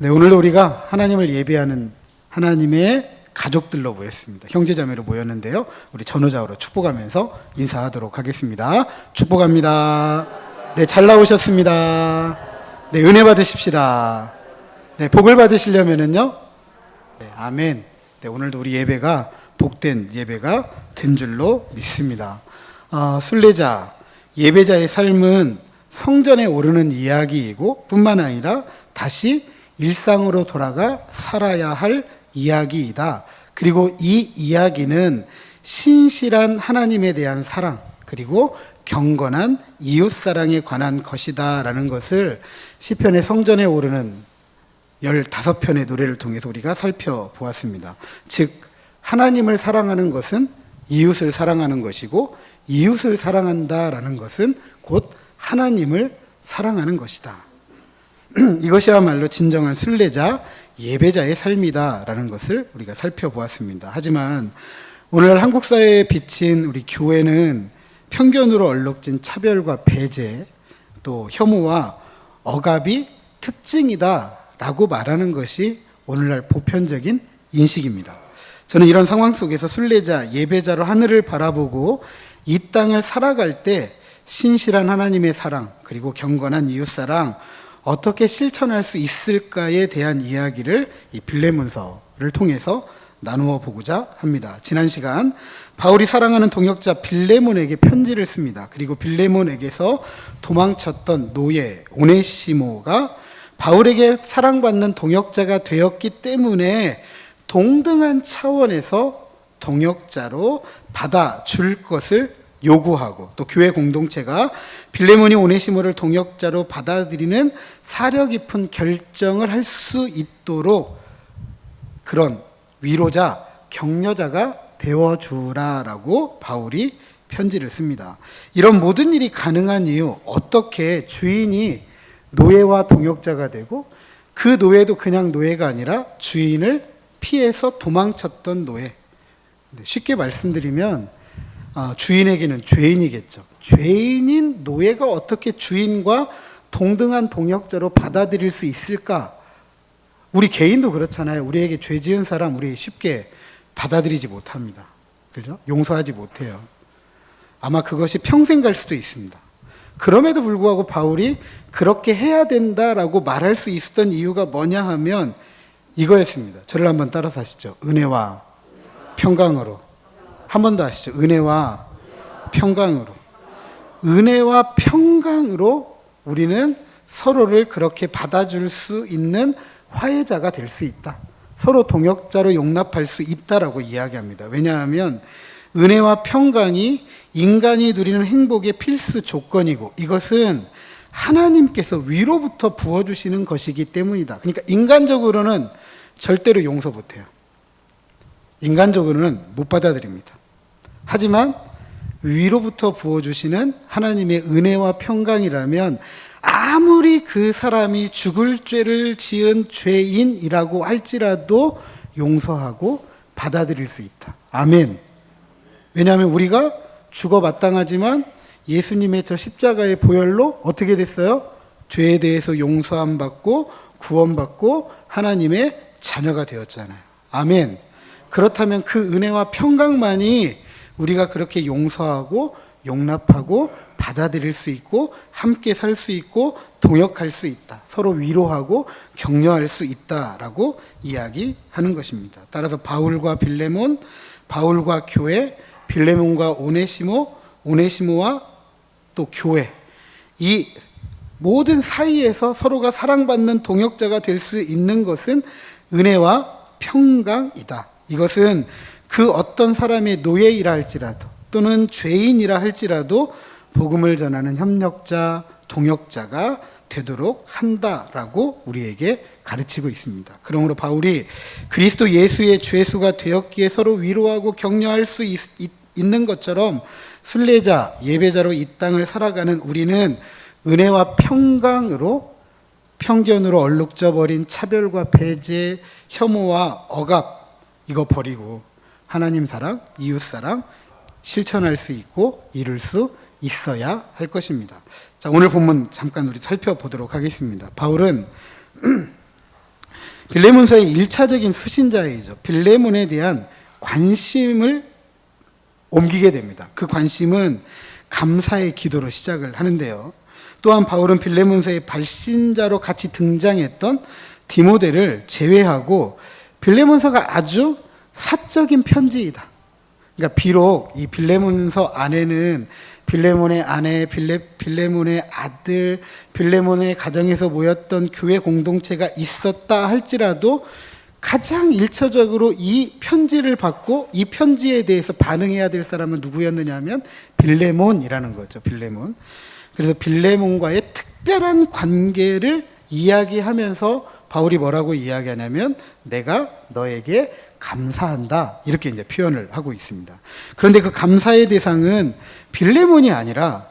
네, 오늘도 우리가 하나님을 예배하는 하나님의 가족들로 모였습니다. 형제자매로 모였는데요. 우리 전후좌우로 축복하면서 인사하도록 하겠습니다. 축복합니다. 네, 잘 나오셨습니다. 네, 은혜 받으십시다. 네, 복을 받으시려면은요. 네, 아멘. 네, 오늘도 우리 예배가 복된 예배가 된 줄로 믿습니다. 순례자, 예배자의 삶은 성전에 오르는 이야기이고 뿐만 아니라 다시 일상으로 돌아가 살아야 할 이야기이다. 그리고 이 이야기는 신실한 하나님에 대한 사랑, 그리고 경건한 이웃사랑에 관한 것이다 라는 것을 시편의 성전에 오르는 15편의 노래를 통해서 우리가 살펴보았습니다. 즉 하나님을 사랑하는 것은 이웃을 사랑하는 것이고, 이웃을 사랑한다라는 것은 곧 하나님을 사랑하는 것이다. 이것이야말로 진정한 순례자, 예배자의 삶이다라는 것을 우리가 살펴보았습니다. 하지만 오늘 한국 사회에 비친 우리 교회는 편견으로 얼룩진 차별과 배제, 또 혐오와 억압이 특징이다라고 말하는 것이 오늘날 보편적인 인식입니다. 저는 이런 상황 속에서 순례자, 예배자로 하늘을 바라보고 이 땅을 살아갈 때 신실한 하나님의 사랑, 그리고 경건한 이웃사랑 어떻게 실천할 수 있을까에 대한 이야기를 이 빌레몬서를 통해서 나누어 보고자 합니다. 지난 시간 바울이 사랑하는 동역자 빌레몬에게 편지를 씁니다. 그리고 빌레몬에게서 도망쳤던 노예 오네시모가 바울에게 사랑받는 동역자가 되었기 때문에 동등한 차원에서 동역자로 받아줄 것을 요구하고, 또 교회 공동체가 빌레몬이 오네시모를 동역자로 받아들이는 사려 깊은 결정을 할 수 있도록 그런 위로자, 격려자가 되어주라라고 바울이 편지를 씁니다. 이런 모든 일이 가능한 이유, 어떻게 주인이 노예와 동역자가 되고, 그 노예도 그냥 노예가 아니라 주인을 피해서 도망쳤던 노예. 쉽게 말씀드리면 주인에게는 죄인이겠죠. 죄인인 노예가 어떻게 주인과 동등한 동역자로 받아들일 수 있을까? 우리 개인도 그렇잖아요. 우리에게 죄 지은 사람 우리 쉽게 받아들이지 못합니다. 그죠? 용서하지 못해요. 아마 그것이 평생 갈 수도 있습니다. 그럼에도 불구하고 바울이 그렇게 해야 된다라고 말할 수 있었던 이유가 뭐냐 하면 이거였습니다. 저를 한번 따라서 하시죠. 은혜와 평강으로. 한 번 더 하시죠. 은혜와 평강으로. 은혜와 평강으로 우리는 서로를 그렇게 받아줄 수 있는 화해자가 될 수 있다. 서로 동역자로 용납할 수 있다라고 이야기합니다. 왜냐하면 은혜와 평강이 인간이 누리는 행복의 필수 조건이고, 이것은 하나님께서 위로부터 부어주시는 것이기 때문이다. 그러니까 인간적으로는 절대로 용서 못해요. 인간적으로는 못 받아들입니다. 하지만 위로부터 부어주시는 하나님의 은혜와 평강이라면 아무리 그 사람이 죽을 죄를 지은 죄인이라고 할지라도 용서하고 받아들일 수 있다. 아멘. 왜냐하면 우리가 죽어 마땅하지만 예수님의 저 십자가의 보혈로 어떻게 됐어요? 죄에 대해서 용서함 받고 구원받고 하나님의 자녀가 되었잖아요. 아멘. 그렇다면 그 은혜와 평강만이 우리가 그렇게 용서하고 용납하고 받아들일 수 있고 함께 살 수 있고 동역할 수 있다. 서로 위로하고 격려할 수 있다라고 이야기하는 것입니다. 따라서 바울과 빌레몬, 바울과 교회, 빌레몬과 오네시모, 오네시모와 또 교회, 이 모든 사이에서 서로가 사랑받는 동역자가 될 수 있는 것은 은혜와 평강이다. 이것은 그 어떤 사람의 노예이라 할지라도 또는 죄인이라 할지라도 복음을 전하는 협력자, 동역자가 되도록 한다라고 우리에게 가르치고 있습니다. 그러므로 바울이 그리스도 예수의 죄수가 되었기에 서로 위로하고 격려할 수 있는 것처럼 순례자, 예배자로 이 땅을 살아가는 우리는 은혜와 평강으로 편견으로 얼룩져 버린 차별과 배제, 혐오와 억압 이거 버리고 하나님 사랑, 이웃 사랑 실천할 수 있고 이룰 수 있어야 할 것입니다. 자, 오늘 본문 잠깐 우리 살펴보도록 하겠습니다. 바울은 빌레몬서의 1차적인 수신자이죠. 빌레몬에 대한 관심을 옮기게 됩니다. 그 관심은 감사의 기도로 시작을 하는데요. 또한 바울은 빌레몬서의 발신자로 같이 등장했던 디모데를 제외하고 빌레몬서가 아주 사적인 편지이다. 그러니까 비록 이 빌레몬서 안에는 빌레몬의 아내, 빌레몬의 아들, 빌레몬의 가정에서 모였던 교회 공동체가 있었다 할지라도 가장 일차적으로 이 편지를 받고 이 편지에 대해서 반응해야 될 사람은 누구였느냐 하면 빌레몬이라는 거죠. 빌레몬. 그래서 빌레몬과의 특별한 관계를 이야기하면서 바울이 뭐라고 이야기하냐면 내가 너에게 감사한다. 이렇게 이제 표현을 하고 있습니다. 그런데 그 감사의 대상은 빌레몬이 아니라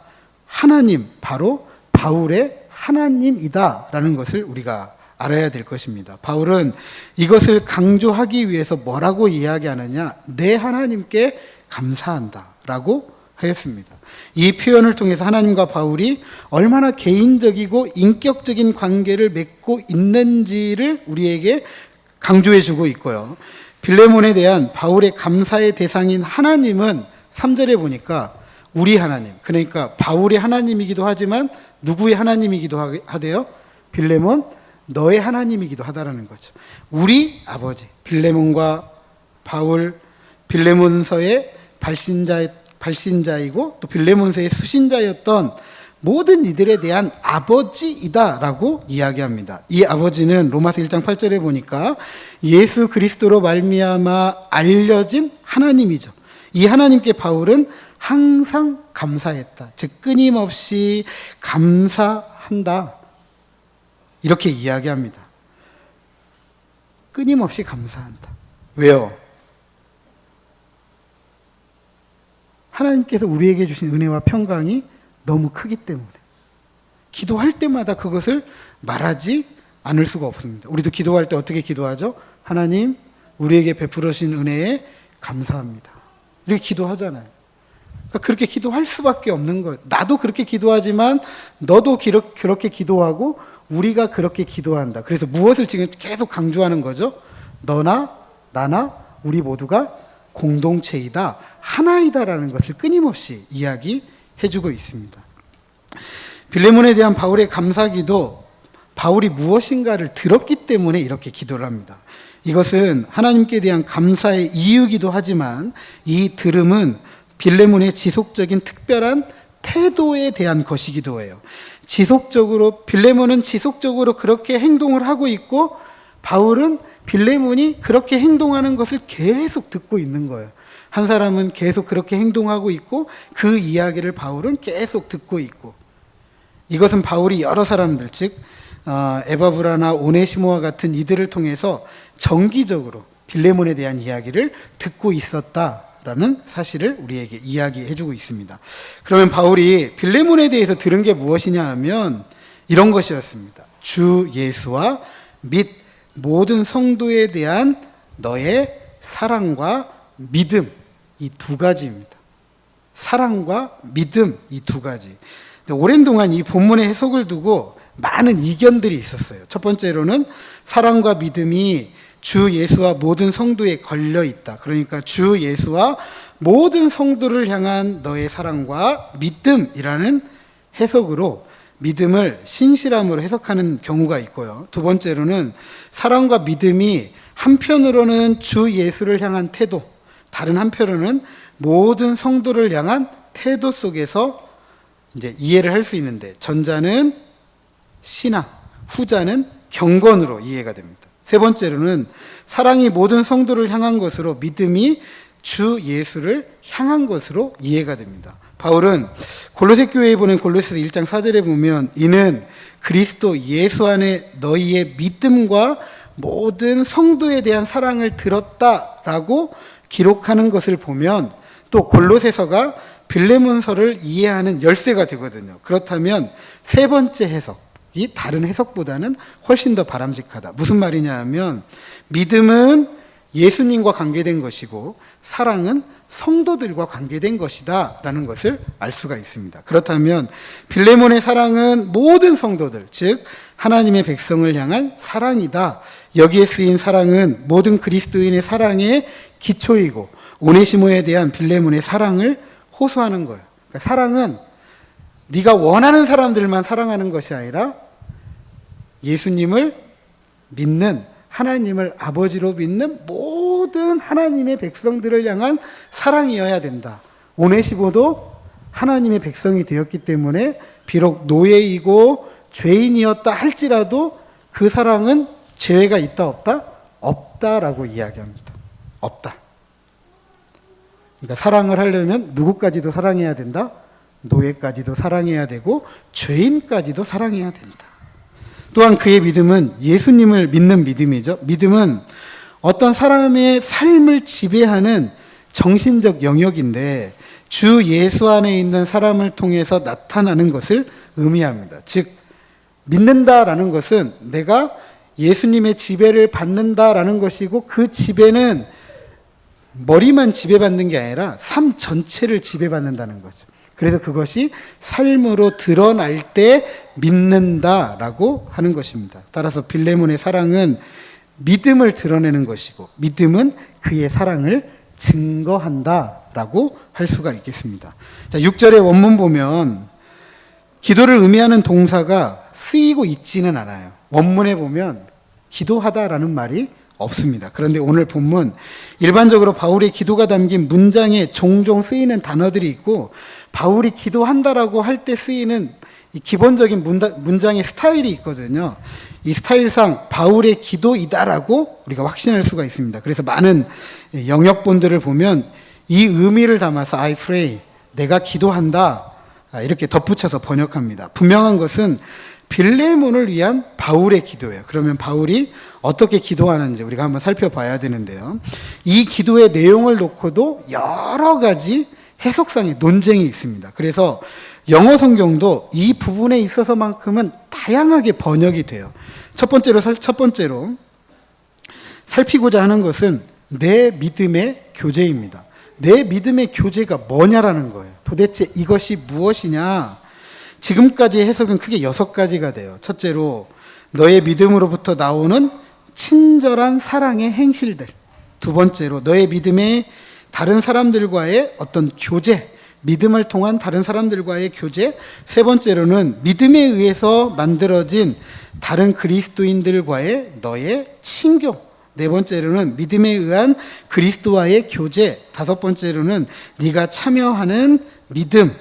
하나님, 바로 바울의 하나님이다라는 것을 우리가 알아야 될 것입니다. 바울은 이것을 강조하기 위해서 뭐라고 이야기하느냐? 내 하나님께 감사한다라고 하였습니다. 이 표현을 통해서 하나님과 바울이 얼마나 개인적이고 인격적인 관계를 맺고 있는지를 우리에게 강조해 주고 있고요. 빌레몬에 대한 바울의 감사의 대상인 하나님은 3절에 보니까 우리 하나님, 그러니까 바울의 하나님이기도 하지만 누구의 하나님이기도 하대요? 빌레몬, 너의 하나님이기도 하다라는 거죠. 우리 아버지, 빌레몬과 바울, 빌레몬서의 발신자이고 또 빌레몬서의 수신자였던 모든 이들에 대한 아버지이다라고 이야기합니다. 이 아버지는 로마서 1장 8절에 보니까 예수 그리스도로 말미암아 알려진 하나님이죠. 이 하나님께 바울은 항상 감사했다. 즉 끊임없이 감사한다. 이렇게 이야기합니다. 끊임없이 감사한다. 왜요? 하나님께서 우리에게 주신 은혜와 평강이 너무 크기 때문에 기도할 때마다 그것을 말하지 않을 수가 없습니다. 우리도 기도할 때 어떻게 기도하죠? 하나님, 우리에게 베풀어 주신 은혜에 감사합니다. 이렇게 기도하잖아요. 그러니까 그렇게 기도할 수밖에 없는 거예요. 나도 그렇게 기도하지만 너도 그렇게 기도하고 우리가 그렇게 기도한다. 그래서 무엇을 지금 계속 강조하는 거죠? 너나 나나 우리 모두가 공동체이다, 하나이다라는 것을 끊임없이 이야기해주고 있습니다. 빌레몬에 대한 바울의 감사기도 바울이 무엇인가를 들었기 때문에 이렇게 기도를 합니다. 이것은 하나님께 대한 감사의 이유이기도 하지만 이 들음은 빌레몬의 지속적인 특별한 태도에 대한 것이기도 해요. 빌레몬은 지속적으로 그렇게 행동을 하고 있고 바울은 빌레몬이 그렇게 행동하는 것을 계속 듣고 있는 거예요. 한 사람은 계속 그렇게 행동하고 있고 그 이야기를 바울은 계속 듣고 있고, 이것은 바울이 여러 사람들, 즉 에바브라나 오네시모와 같은 이들을 통해서 정기적으로 빌레몬에 대한 이야기를 듣고 있었다라는 사실을 우리에게 이야기해주고 있습니다. 그러면 바울이 빌레몬에 대해서 들은 게 무엇이냐 하면 이런 것이었습니다. 주 예수와 및 모든 성도에 대한 너의 사랑과 믿음, 이 두 가지입니다. 사랑과 믿음, 이 두 가지. 오랜 동안 이 본문의 해석을 두고 많은 이견들이 있었어요. 첫 번째로는 사랑과 믿음이 주 예수와 모든 성도에 걸려 있다. 그러니까 주 예수와 모든 성도를 향한 너의 사랑과 믿음이라는 해석으로 믿음을 신실함으로 해석하는 경우가 있고요. 두 번째로는 사랑과 믿음이 한편으로는 주 예수를 향한 태도, 다른 한편으로는 모든 성도를 향한 태도 속에서 이제 이해를 할 수 있는데, 전자는 신앙, 후자는 경건으로 이해가 됩니다. 세 번째로는 사랑이 모든 성도를 향한 것으로 믿음이 주 예수를 향한 것으로 이해가 됩니다. 바울은 골로새 교회에 보낸 골로새서 1장 4절에 보면 이는 그리스도 예수 안에 너희의 믿음과 모든 성도에 대한 사랑을 들었다라고 기록하는 것을 보면 또 골로새서가 빌레몬서를 이해하는 열쇠가 되거든요. 그렇다면 세 번째 해석이 다른 해석보다는 훨씬 더 바람직하다. 무슨 말이냐 하면 믿음은 예수님과 관계된 것이고 사랑은 성도들과 관계된 것이다 라는 것을 알 수가 있습니다. 그렇다면 빌레몬의 사랑은 모든 성도들, 즉 하나님의 백성을 향한 사랑이다. 여기에 쓰인 사랑은 모든 그리스도인의 사랑의 기초이고 오네시모에 대한 빌레몬의 사랑을 호소하는 거예요. 그러니까 사랑은 네가 원하는 사람들만 사랑하는 것이 아니라 예수님을 믿는, 하나님을 아버지로 믿는 모든 하나님의 백성들을 향한 사랑이어야 된다. 오네시모도 하나님의 백성이 되었기 때문에 비록 노예이고 죄인이었다 할지라도 그 사랑은 죄가 있다 없다? 없다라고 이야기합니다. 없다. 그러니까 사랑을 하려면 누구까지도 사랑해야 된다? 노예까지도 사랑해야 되고 죄인까지도 사랑해야 된다. 또한 그의 믿음은 예수님을 믿는 믿음이죠. 믿음은 어떤 사람의 삶을 지배하는 정신적 영역인데 주 예수 안에 있는 사람을 통해서 나타나는 것을 의미합니다. 즉 믿는다라는 것은 내가 예수님의 지배를 받는다라는 것이고 그 지배는 머리만 지배받는 게 아니라 삶 전체를 지배받는다는 거죠. 그래서 그것이 삶으로 드러날 때 믿는다라고 하는 것입니다. 따라서 빌레몬의 사랑은 믿음을 드러내는 것이고 믿음은 그의 사랑을 증거한다라고 할 수가 있겠습니다. 자, 6절의 원문 보면 기도를 의미하는 동사가 쓰이고 있지는 않아요. 원문에 보면 기도하다라는 말이 없습니다. 그런데 오늘 본문 일반적으로 바울의 기도가 담긴 문장에 종종 쓰이는 단어들이 있고 바울이 기도한다라고 할 때 쓰이는 이 기본적인 문장의 스타일이 있거든요. 이 스타일상 바울의 기도이다라고 우리가 확신할 수가 있습니다. 그래서 많은 영역본들을 보면 이 의미를 담아서 I pray, 내가 기도한다 이렇게 덧붙여서 번역합니다. 분명한 것은 빌레몬을 위한 바울의 기도예요. 그러면 바울이 어떻게 기도하는지 우리가 한번 살펴봐야 되는데요. 이 기도의 내용을 놓고도 여러 가지 해석상의 논쟁이 있습니다. 그래서 영어 성경도 이 부분에 있어서만큼은 다양하게 번역이 돼요. 첫 번째로 살피고자 하는 것은 내 믿음의 교제입니다. 내 믿음의 교제가 뭐냐라는 거예요. 도대체 이것이 무엇이냐? 지금까지의 해석은 크게 6가지가 돼요. 첫째로 너의 믿음으로부터 나오는 친절한 사랑의 행실들. 두 번째로 너의 믿음의 다른 사람들과의 어떤 교제, 믿음을 통한 다른 사람들과의 교제. 세 번째로는 믿음에 의해서 만들어진 다른 그리스도인들과의 너의 친교. 네 번째로는 믿음에 의한 그리스도와의 교제. 다섯 번째로는 네가 참여하는 믿음.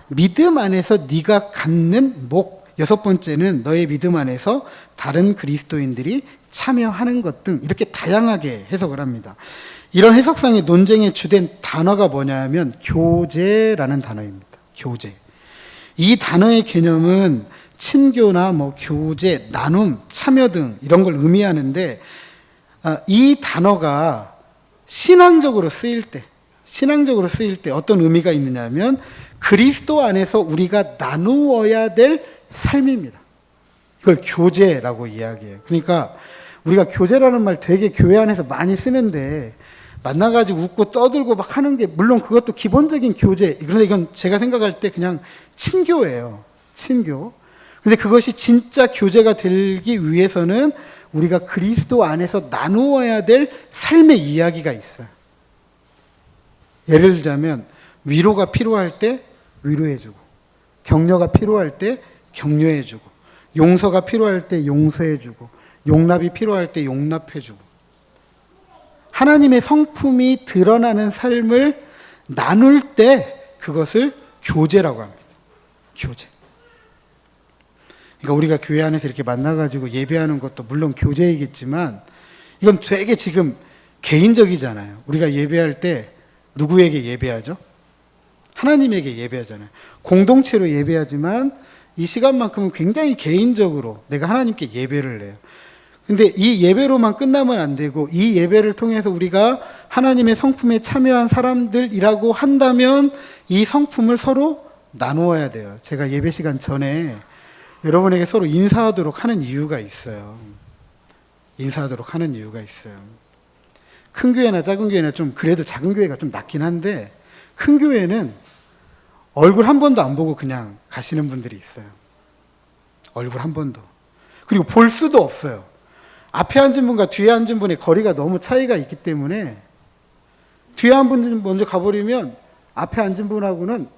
믿음 안에서 네가 갖는 목. 여섯 번째는 너의 믿음 안에서 다른 그리스도인들이 참여하는 것 등 이렇게 다양하게 해석을 합니다. 이런 해석상의 논쟁의 주된 단어가 뭐냐면 교제라는 단어입니다. 교제. 이 단어의 개념은 친교나 교제, 나눔, 참여 등 이런 걸 의미하는데 이 단어가 신앙적으로 쓰일 때 어떤 의미가 있느냐면 그리스도 안에서 우리가 나누어야 될 삶입니다. 이걸 교제라고 이야기해요. 그러니까 우리가 교제라는 말 되게 교회 안에서 많이 쓰는데 만나가지고 웃고 떠들고 막 하는 게 물론 그것도 기본적인 교제. 그런데 이건 제가 생각할 때 그냥 친교예요. 친교. 근데 그것이 진짜 교제가 되기 위해서는 우리가 그리스도 안에서 나누어야 될 삶의 이야기가 있어요. 예를 들자면 위로가 필요할 때 위로해주고 격려가 필요할 때 격려해주고 용서가 필요할 때 용서해주고 용납이 필요할 때 용납해주고 하나님의 성품이 드러나는 삶을 나눌 때 그것을 교제라고 합니다. 교제. 그러니까 우리가 교회 안에서 이렇게 만나가지고 예배하는 것도 물론 교제이겠지만 이건 되게 지금 개인적이잖아요. 우리가 예배할 때 누구에게 예배하죠? 하나님에게 예배하잖아요. 공동체로 예배하지만 이 시간만큼은 굉장히 개인적으로 내가 하나님께 예배를 해요. 근데 이 예배로만 끝나면 안 되고 이 예배를 통해서 우리가 하나님의 성품에 참여한 사람들이라고 한다면 이 성품을 서로 나누어야 돼요. 제가 예배 시간 전에 여러분에게 서로 인사하도록 하는 이유가 있어요. 큰 교회나 작은 교회나 좀 그래도 작은 교회가 좀 낫긴 한데 큰 교회는 얼굴 한 번도 안 보고 그냥 가시는 분들이 있어요. 얼굴 한 번도. 그리고 볼 수도 없어요. 앞에 앉은 분과 뒤에 앉은 분의 거리가 너무 차이가 있기 때문에 뒤에 한 분 먼저 가버리면 앞에 앉은 분하고는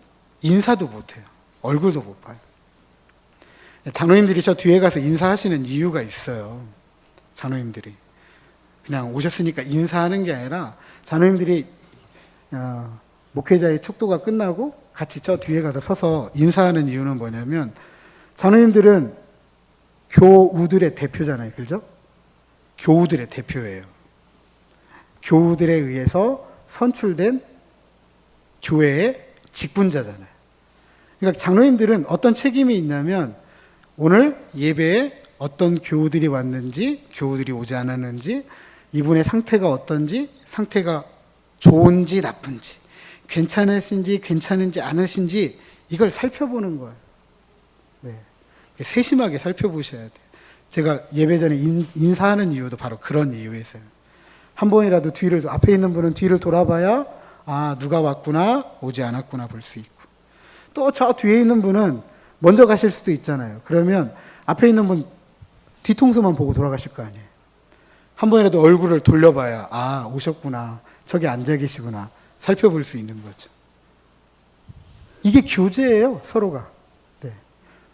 인사도 못해요. 얼굴도 못 봐요. 장로님들이 저 뒤에 가서 인사하시는 이유가 있어요. 장로님들이 그냥 오셨으니까 인사하는 게 아니라 장로님들이 목회자의 축도가 끝나고 같이 저 뒤에 가서 서서 인사하는 이유는 뭐냐면 장로님들은 교우들의 대표잖아요. 그죠? 교우들의 대표예요. 교우들에 의해서 선출된 교회의 직분자잖아요. 그러니까 장로님들은 어떤 책임이 있냐면 오늘 예배에 어떤 교우들이 왔는지, 교우들이 오지 않았는지, 이분의 상태가 어떤지, 상태가 좋은지 나쁜지, 괜찮으신지 괜찮은지 않으신지 이걸 살펴보는 거예요. 네. 세심하게 살펴보셔야 돼요. 제가 예배 전에 인사하는 이유도 바로 그런 이유에서요. 한 번이라도 앞에 있는 분은 뒤를 돌아봐야 누가 왔구나, 오지 않았구나 볼 수 있고, 또 저 뒤에 있는 분은 먼저 가실 수도 있잖아요. 그러면 앞에 있는 분 뒤통수만 보고 돌아가실 거 아니에요. 한 번이라도 얼굴을 돌려봐야 오셨구나, 저기 앉아 계시구나 살펴볼 수 있는 거죠. 이게 교제예요, 서로가. 네.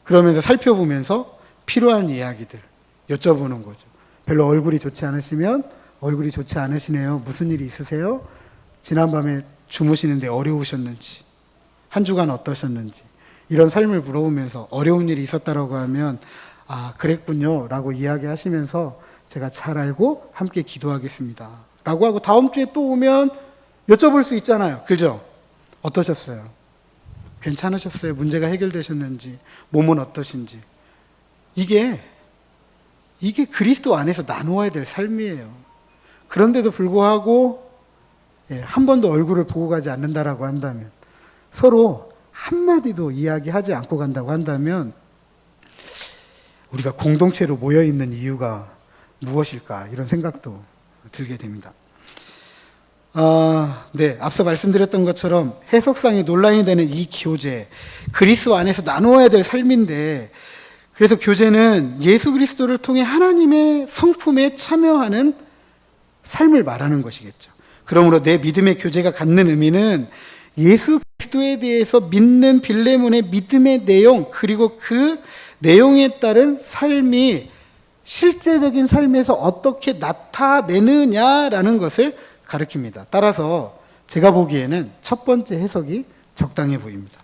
그러면서 살펴보면서 필요한 이야기들 여쭤보는 거죠. 별로 얼굴이 좋지 않으시면 얼굴이 좋지 않으시네요. 무슨 일이 있으세요? 지난밤에 주무시는데 어려우셨는지, 한 주간 어떠셨는지, 이런 삶을 물어보면서 어려운 일이 있었다라고 하면 그랬군요 라고 이야기하시면서 제가 잘 알고 함께 기도하겠습니다 라고 하고 다음 주에 또 오면 여쭤볼 수 있잖아요. 그죠? 어떠셨어요? 괜찮으셨어요? 문제가 해결되셨는지, 몸은 어떠신지. 이게 그리스도 안에서 나누어야 될 삶이에요. 그런데도 불구하고 한 번도 얼굴을 보고 가지 않는다라고 한다면, 서로 한마디도 이야기하지 않고 간다고 한다면 우리가 공동체로 모여있는 이유가 무엇일까, 이런 생각도 들게 됩니다. 네, 앞서 말씀드렸던 것처럼 해석상이 논란이 되는 이 교제, 그리스도 안에서 나누어야 될 삶인데, 그래서 교제는 예수 그리스도를 통해 하나님의 성품에 참여하는 삶을 말하는 것이겠죠. 그러므로 내 믿음의 교제가 갖는 의미는 예수 그리스도에 대해서 믿는 빌레몬의 믿음의 내용, 그리고 그 내용에 따른 삶이 실제적인 삶에서 어떻게 나타내느냐라는 것을 가르칩니다. 따라서 제가 보기에는 첫 번째 해석이 적당해 보입니다.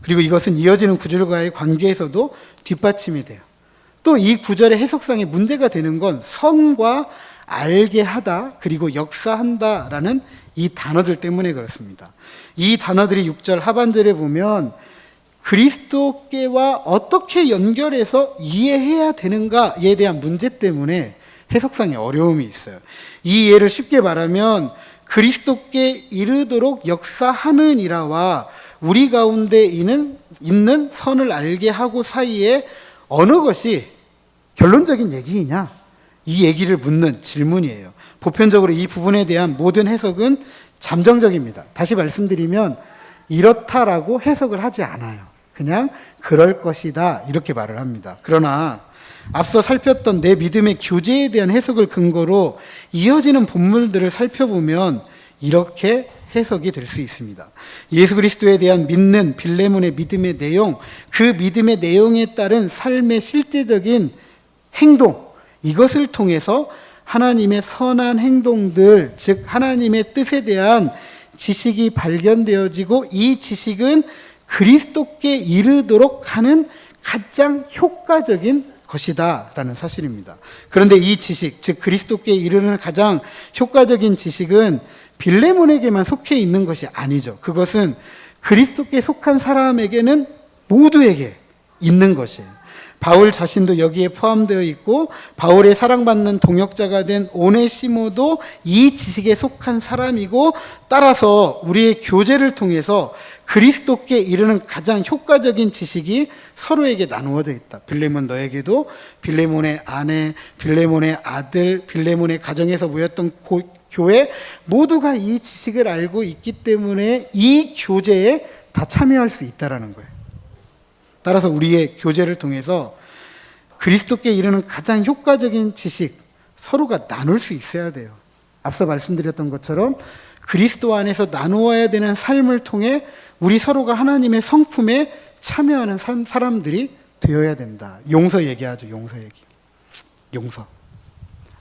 그리고 이것은 이어지는 구절과의 관계에서도 뒷받침이 돼요. 또 이 구절의 해석상에 문제가 되는 건 선과 알게 하다, 그리고 역사한다라는 이 단어들 때문에 그렇습니다. 이 단어들이 6절 하반절에 보면 그리스도께와 어떻게 연결해서 이해해야 되는가에 대한 문제 때문에 해석상에 어려움이 있어요. 이 예를 쉽게 말하면 그리스도께 이르도록 역사하는 이라와 우리 가운데 있는 선을 알게 하고 사이에 어느 것이 결론적인 얘기이냐, 이 얘기를 묻는 질문이에요. 보편적으로 이 부분에 대한 모든 해석은 잠정적입니다. 다시 말씀드리면 이렇다라고 해석을 하지 않아요. 그냥 그럴 것이다 이렇게 말을 합니다. 그러나 앞서 살폈던 내 믿음의 교제에 대한 해석을 근거로 이어지는 본문들을 살펴보면 이렇게 해석이 될 수 있습니다. 예수 그리스도에 대한 믿는 빌레몬의 믿음의 내용, 그 믿음의 내용에 따른 삶의 실제적인 행동, 이것을 통해서 하나님의 선한 행동들, 즉 하나님의 뜻에 대한 지식이 발견되어지고, 이 지식은 그리스도께 이르도록 하는 가장 효과적인 것이다 라는 사실입니다. 그런데 이 지식, 즉 그리스도께 이르는 가장 효과적인 지식은 빌레몬에게만 속해 있는 것이 아니죠. 그것은 그리스도께 속한 사람에게는 모두에게 있는 것이에요. 바울 자신도 여기에 포함되어 있고, 바울의 사랑받는 동역자가 된 오네시모도 이 지식에 속한 사람이고, 따라서 우리의 교제를 통해서 그리스도께 이르는 가장 효과적인 지식이 서로에게 나누어져 있다. 빌레몬 너에게도, 빌레몬의 아내, 빌레몬의 아들, 빌레몬의 가정에서 모였던 교회 모두가 이 지식을 알고 있기 때문에 이 교제에 다 참여할 수 있다라는 거예요. 따라서 우리의 교제를 통해서 그리스도께 이르는 가장 효과적인 지식, 서로가 나눌 수 있어야 돼요. 앞서 말씀드렸던 것처럼 그리스도 안에서 나누어야 되는 삶을 통해 우리 서로가 하나님의 성품에 참여하는 사람들이 되어야 된다. 용서 얘기하죠. 용서 얘기. 용서.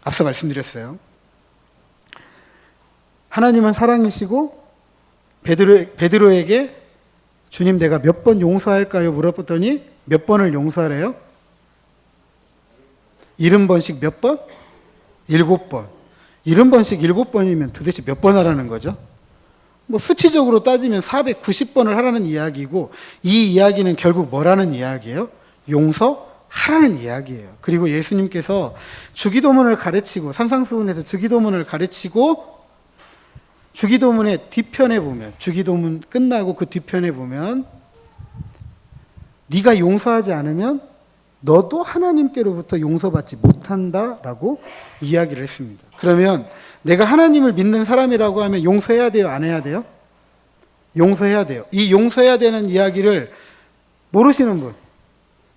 앞서 말씀드렸어요. 하나님은 사랑이시고 베드로에게 주님 내가 몇 번 용서할까요? 물어봤더니 몇 번을 용서하래요? 70번씩 몇 번? 7번. 70번씩 7번이면 도대체 몇 번 하라는 거죠? 뭐 수치적으로 따지면 490번을 하라는 이야기고, 이 이야기는 결국 뭐라는 이야기예요? 용서하라는 이야기예요. 그리고 예수님께서 주기도문을 가르치고, 산상수훈에서 주기도문을 가르치고, 주기도문의 뒤편에 보면, 주기도문 끝나고 그 뒤편에 보면 네가 용서하지 않으면 너도 하나님께로부터 용서받지 못한다라고 이야기를 했습니다. 그러면 내가 하나님을 믿는 사람이라고 하면 용서해야 돼요? 안 해야 돼요? 용서해야 돼요. 이 용서해야 되는 이야기를 모르시는 분,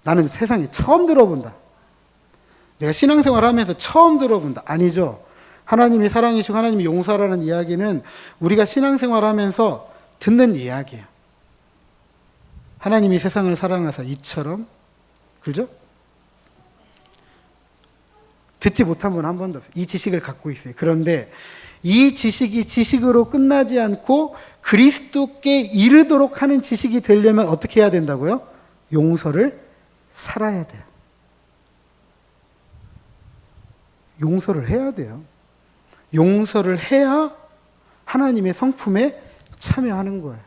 나는 세상에 처음 들어본다. 내가 신앙생활하면서 처음 들어본다. 아니죠. 하나님이 사랑이시고 하나님이 용서하라는 이야기는 우리가 신앙생활하면서 듣는 이야기예요. 하나님이 세상을 사랑하사 이처럼, 그죠? 듣지 못한 분 한 번도 이 지식을 갖고 있어요. 그런데 이 지식이 지식으로 끝나지 않고 그리스도께 이르도록 하는 지식이 되려면 어떻게 해야 된다고요? 용서를 살아야 돼요. 용서를 해야 돼요. 용서를 해야 하나님의 성품에 참여하는 거예요.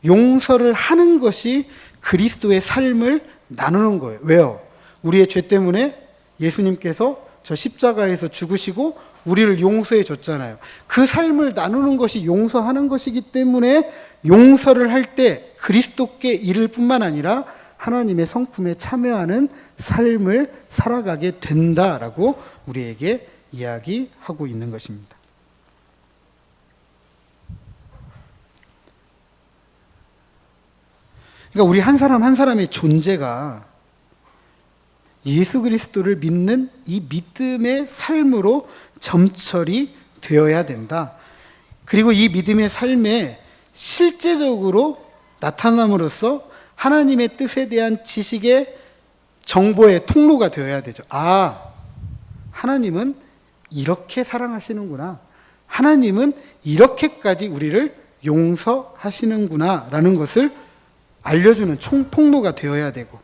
용서를 하는 것이 그리스도의 삶을 나누는 거예요. 왜요? 우리의 죄 때문에 예수님께서 저 십자가에서 죽으시고 우리를 용서해 줬잖아요. 그 삶을 나누는 것이 용서하는 것이기 때문에 용서를 할 때 그리스도께 이를 뿐만 아니라 하나님의 성품에 참여하는 삶을 살아가게 된다라고 우리에게 이야기하고 있는 것입니다. 그러니까 우리 한 사람 한 사람의 존재가 예수 그리스도를 믿는 이 믿음의 삶으로 점철이 되어야 된다. 그리고 이 믿음의 삶에 실제적으로 나타남으로써 하나님의 뜻에 대한 지식의 정보의 통로가 되어야 되죠. 아, 하나님은 이렇게 사랑하시는구나. 하나님은 이렇게까지 우리를 용서하시는구나 라는 것을 알려주는 통로가 되어야 되고,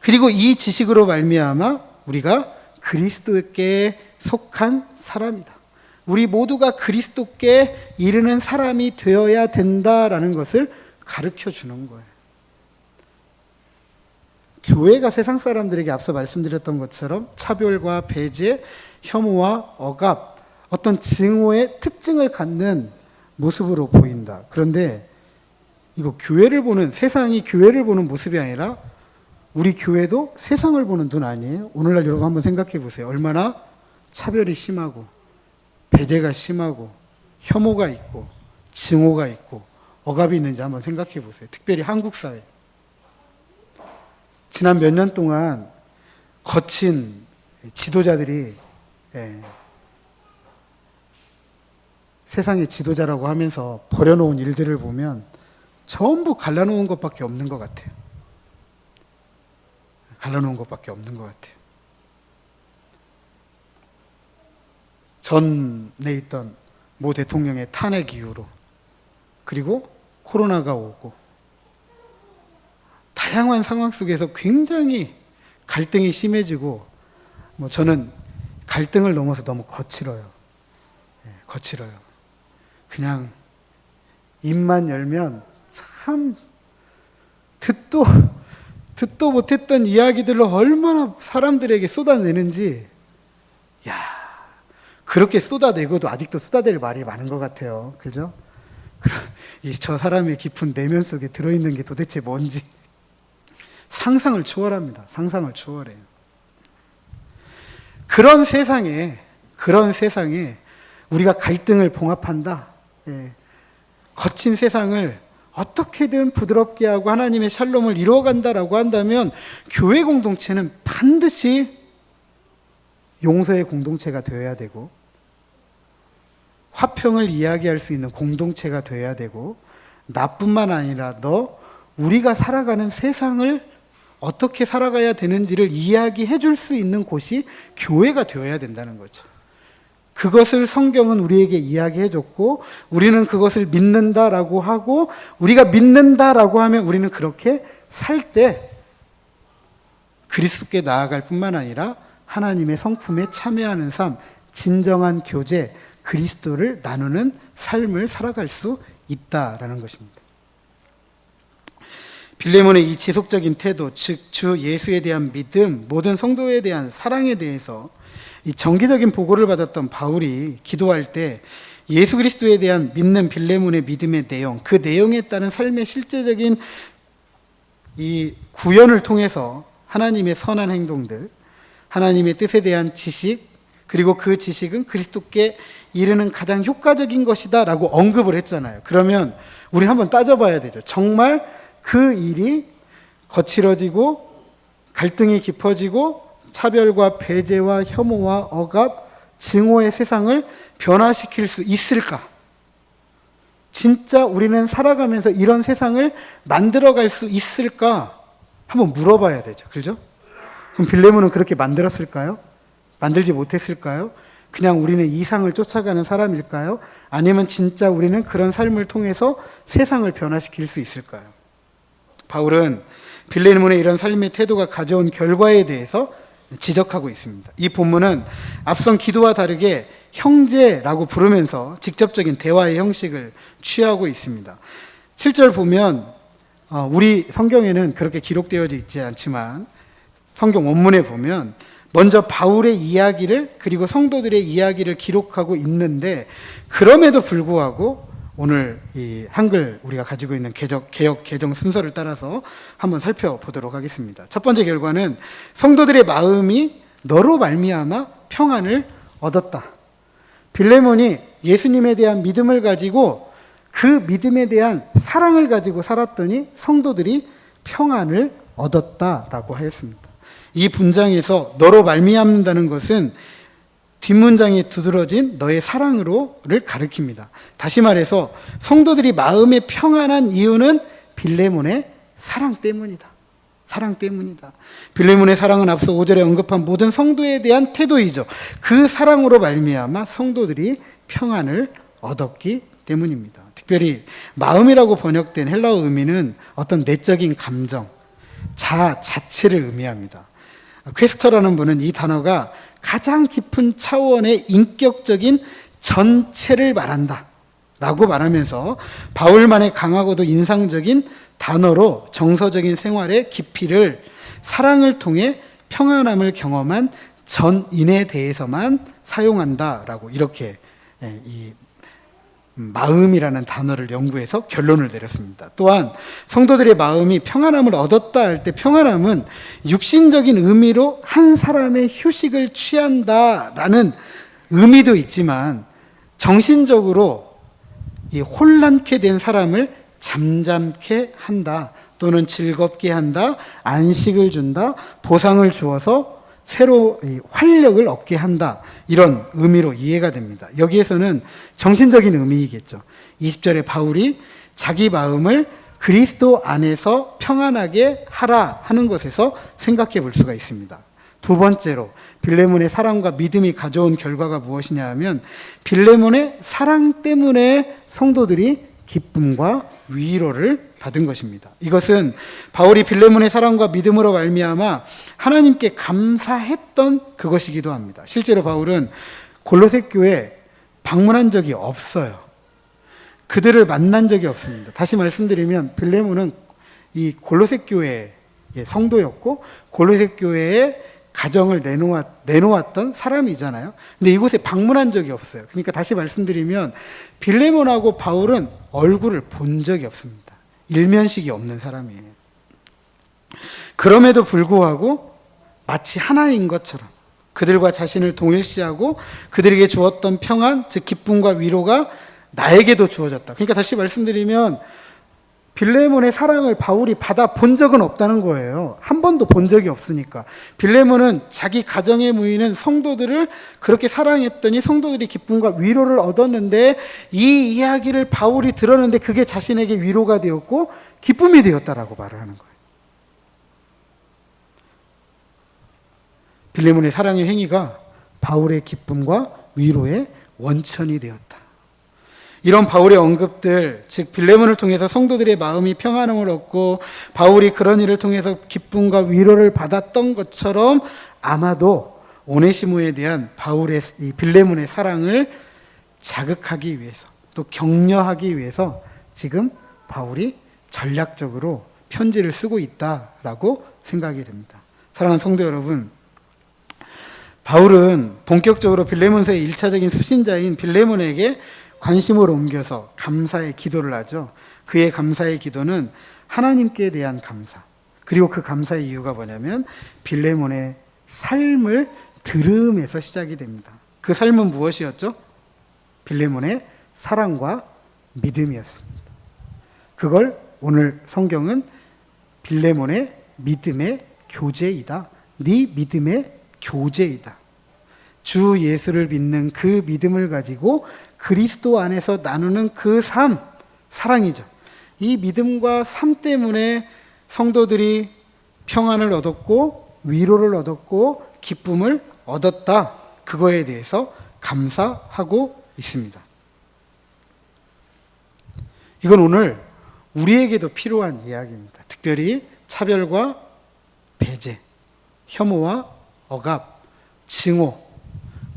그리고 이 지식으로 말미암아 우리가 그리스도께 속한 사람이다. 우리 모두가 그리스도께 이르는 사람이 되어야 된다라는 것을 가르쳐 주는 거예요. 교회가 세상 사람들에게 앞서 말씀드렸던 것처럼 차별과 배제, 혐오와 억압, 어떤 증오의 특징을 갖는 모습으로 보인다. 그런데 이거 교회를 보는, 세상이 교회를 보는 모습이 아니라 우리 교회도 세상을 보는 눈 아니에요? 오늘날 여러분 한번 생각해 보세요. 얼마나 차별이 심하고 배제가 심하고 혐오가 있고 증오가 있고 억압이 있는지 한번 생각해 보세요. 특별히 한국 사회. 지난 몇 년 동안 거친 지도자들이 세상의 지도자라고 하면서 버려놓은 일들을 보면 전부 갈라놓은 것밖에 없는 것 같아요. 갈라놓은 것밖에 없는 것 같아요. 전에 있던 모 대통령의 탄핵 이후로, 그리고 코로나가 오고, 다양한 상황 속에서 굉장히 갈등이 심해지고, 저는 갈등을 넘어서 너무 거칠어요. 거칠어요. 그냥 입만 열면 참 듣도 못했던 이야기들로 얼마나 사람들에게 쏟아내는지, 그렇게 쏟아내고도 아직도 쏟아낼 말이 많은 것 같아요. 그죠? 저 사람의 깊은 내면 속에 들어있는 게 도대체 뭔지 상상을 초월합니다. 상상을 초월해요. 그런 세상에 우리가 갈등을 봉합한다. 예. 거친 세상을 어떻게든 부드럽게 하고 하나님의 샬롬을 이루어간다라고 한다면 교회 공동체는 반드시 용서의 공동체가 되어야 되고 화평을 이야기할 수 있는 공동체가 되어야 되고 나뿐만 아니라 우리가 살아가는 세상을 어떻게 살아가야 되는지를 이야기해 줄 수 있는 곳이 교회가 되어야 된다는 거죠. 그것을 성경은 우리에게 이야기해 줬고 우리는 그것을 믿는다라고 하고 우리가 믿는다라고 하면 우리는 그렇게 살 때 그리스도께 나아갈 뿐만 아니라 하나님의 성품에 참여하는 삶, 진정한 교제, 그리스도를 나누는 삶을 살아갈 수 있다라는 것입니다. 빌레몬의 이 지속적인 태도, 즉 주 예수에 대한 믿음, 모든 성도에 대한 사랑에 대해서 이 정기적인 보고를 받았던 바울이 기도할 때 예수 그리스도에 대한 믿는 빌레몬의 믿음의 내용, 그 내용에 따른 삶의 실제적인 이 구현을 통해서 하나님의 선한 행동들, 하나님의 뜻에 대한 지식, 그리고 그 지식은 그리스도께 이르는 가장 효과적인 것이다 라고 언급을 했잖아요. 그러면 우리 한번 따져봐야 되죠. 정말 그 일이 거칠어지고 갈등이 깊어지고 차별과 배제와 혐오와 억압, 증오의 세상을 변화시킬 수 있을까? 진짜 우리는 살아가면서 이런 세상을 만들어갈 수 있을까? 한번 물어봐야 되죠. 그죠? 그럼 빌레몬은 그렇게 만들었을까요? 만들지 못했을까요? 그냥 우리는 이상을 쫓아가는 사람일까요? 아니면 진짜 우리는 그런 삶을 통해서 세상을 변화시킬 수 있을까요? 바울은 빌레몬의 이런 삶의 태도가 가져온 결과에 대해서 지적하고 있습니다. 이 본문은 앞선 기도와 다르게 형제라고 부르면서 직접적인 대화의 형식을 취하고 있습니다. 7절 보면 우리 성경에는 그렇게 기록되어 있지 않지만 성경 원문에 보면 먼저 바울의 이야기를 그리고 성도들의 이야기를 기록하고 있는데 그럼에도 불구하고 오늘 이 한글 우리가 가지고 있는 개역 개정 순서를 따라서 한번 살펴보도록 하겠습니다. 첫 번째 결과는 성도들의 마음이 너로 말미암아 평안을 얻었다. 빌레몬이 예수님에 대한 믿음을 가지고 그 믿음에 대한 사랑을 가지고 살았더니 성도들이 평안을 얻었다라고 하였습니다. 이 분장에서 너로 말미암는다는 것은 뒷문장에 두드러진 너의 사랑으로를 가리킵니다. 다시 말해서 성도들이 마음에 평안한 이유는 빌레몬의 사랑 때문이다. 사랑 때문이다. 빌레몬의 사랑은 앞서 5절에 언급한 모든 성도에 대한 태도이죠. 그 사랑으로 말미암아 성도들이 평안을 얻었기 때문입니다. 특별히 마음이라고 번역된 헬라어 의미는 어떤 내적인 감정, 자체를 의미합니다. 퀘스터라는 분은 이 단어가 가장 깊은 차원의 인격적인 전체를 말한다 라고 말하면서 바울만의 강하고도 인상적인 단어로 정서적인 생활의 깊이를 사랑을 통해 평안함을 경험한 전인에 대해서만 사용한다라고 이렇게 이 마음이라는 단어를 연구해서 결론을 내렸습니다. 또한 성도들의 마음이 평안함을 얻었다 할 때 평안함은 육신적인 의미로 한 사람의 휴식을 취한다라는 의미도 있지만 정신적으로 이 혼란케 된 사람을 잠잠케 한다 또는 즐겁게 한다, 안식을 준다, 보상을 주어서 새로 활력을 얻게 한다 이런 의미로 이해가 됩니다. 여기에서는 정신적인 의미이겠죠. 20절에 바울이 자기 마음을 그리스도 안에서 평안하게 하라 하는 것에서 생각해 볼 수가 있습니다. 두 번째로 빌레몬의 사랑과 믿음이 가져온 결과가 무엇이냐 하면 빌레몬의 사랑 때문에 성도들이 기쁨과 위로를 받은 것입니다. 이것은 바울이 빌레몬의 사랑과 믿음으로 말미암아 하나님께 감사했던 그것이기도 합니다. 실제로 바울은 골로새 교회에 방문한 적이 없어요. 그들을 만난 적이 없습니다. 다시 말씀드리면 빌레몬은 이 골로새 교회의 성도였고 골로새 교회에 가정을 내놓았던 사람이잖아요. 근데 이곳에 방문한 적이 없어요. 그러니까 다시 말씀드리면 빌레몬하고 바울은 얼굴을 본 적이 없습니다. 일면식이 없는 사람이에요. 그럼에도 불구하고 마치 하나인 것처럼 그들과 자신을 동일시하고 그들에게 주었던 평안, 즉 기쁨과 위로가 나에게도 주어졌다. 그러니까 다시 말씀드리면 빌레몬의 사랑을 바울이 받아본 적은 없다는 거예요. 한 번도 본 적이 없으니까. 빌레몬은 자기 가정에 모이는 성도들을 그렇게 사랑했더니 성도들이 기쁨과 위로를 얻었는데 이 이야기를 바울이 들었는데 그게 자신에게 위로가 되었고 기쁨이 되었다라고 말을 하는 거예요. 빌레몬의 사랑의 행위가 바울의 기쁨과 위로의 원천이 되었다. 이런 바울의 언급들, 즉 빌레몬을 통해서 성도들의 마음이 평안함을 얻고 바울이 그런 일을 통해서 기쁨과 위로를 받았던 것처럼 아마도 오네시모에 대한 바울의 이 빌레몬의 사랑을 자극하기 위해서 또 격려하기 위해서 지금 바울이 전략적으로 편지를 쓰고 있다라고 생각이 됩니다. 사랑하는 성도 여러분, 바울은 본격적으로 빌레몬서의 1차적인 수신자인 빌레몬에게 관심을 옮겨서 감사의 기도를 하죠. 그의 감사의 기도는 하나님께 대한 감사. 그리고 그 감사의 이유가 뭐냐면 빌레몬의 삶을 들음에서 시작이 됩니다. 그 삶은 무엇이었죠? 빌레몬의 사랑과 믿음이었습니다. 그걸 오늘 성경은 빌레몬의 믿음의 교제이다. 네 믿음의 교제이다. 주 예수를 믿는 그 믿음을 가지고 그리스도 안에서 나누는 그 삶, 사랑이죠. 이 믿음과 삶 때문에 성도들이 평안을 얻었고 위로를 얻었고 기쁨을 얻었다. 그거에 대해서 감사하고 있습니다. 이건 오늘 우리에게도 필요한 이야기입니다. 특별히 차별과 배제, 혐오와 억압, 증오,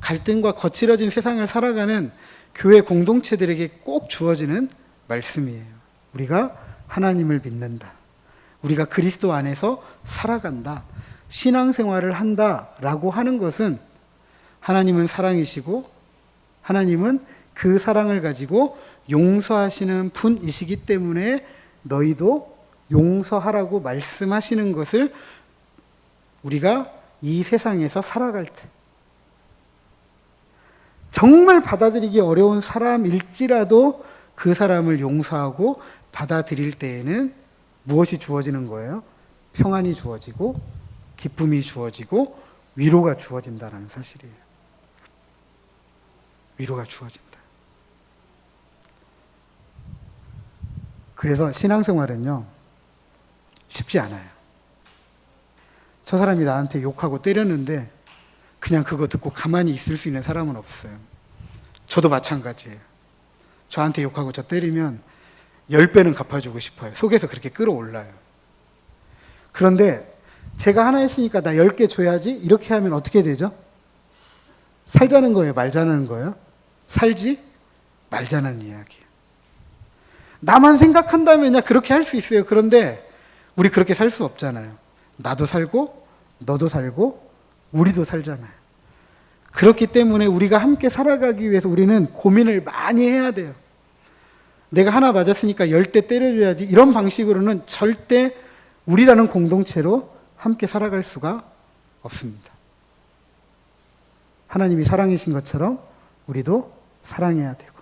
갈등과 거칠어진 세상을 살아가는 교회 공동체들에게 꼭 주어지는 말씀이에요. 우리가 하나님을 믿는다. 우리가 그리스도 안에서 살아간다. 신앙생활을 한다라고 하는 것은 하나님은 사랑이시고 하나님은 그 사랑을 가지고 용서하시는 분이시기 때문에 너희도 용서하라고 말씀하시는 것을 우리가 이 세상에서 살아갈 때 정말 받아들이기 어려운 사람일지라도 그 사람을 용서하고 받아들일 때에는 무엇이 주어지는 거예요? 평안이 주어지고 기쁨이 주어지고 위로가 주어진다는 사실이에요. 위로가 주어진다. 그래서 신앙생활은요, 쉽지 않아요. 저 사람이 나한테 욕하고 때렸는데 그냥 그거 듣고 가만히 있을 수 있는 사람은 없어요. 저도 마찬가지예요. 저한테 욕하고 저 때리면 10배는 갚아주고 싶어요. 속에서 그렇게 끌어올라요. 그런데 제가 하나 했으니까 나 10개 줘야지 이렇게 하면 어떻게 되죠? 살자는 거예요? 말자는 거예요? 살지 말자는 이야기예요. 나만 생각한다면야 그렇게 할 수 있어요. 그런데 우리 그렇게 살 수 없잖아요. 나도 살고 너도 살고 우리도 살잖아요. 그렇기 때문에 우리가 함께 살아가기 위해서 우리는 고민을 많이 해야 돼요. 내가 하나 맞았으니까 10대 때려줘야지 이런 방식으로는 절대 우리라는 공동체로 함께 살아갈 수가 없습니다. 하나님이 사랑이신 것처럼 우리도 사랑해야 되고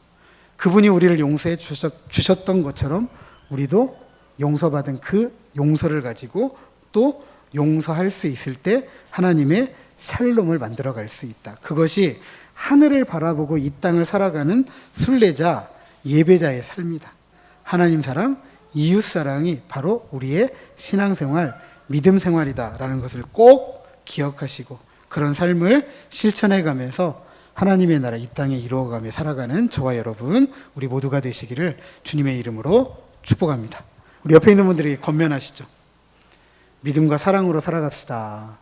그분이 우리를 용서해 주셨던 것처럼 우리도 용서받은 그 용서를 가지고 또 용서할 수 있을 때 하나님의 샬롬을 만들어갈 수 있다. 그것이 하늘을 바라보고 이 땅을 살아가는 순례자, 예배자의 삶이다. 하나님 사랑, 이웃 사랑이 바로 우리의 신앙생활, 믿음 생활이다라는 것을 꼭 기억하시고 그런 삶을 실천해 가면서 하나님의 나라 이 땅에 이루어가며 살아가는 저와 여러분, 우리 모두가 되시기를 주님의 이름으로 축복합니다. 우리 옆에 있는 분들에게 권면하시죠. 믿음과 사랑으로 살아갑시다.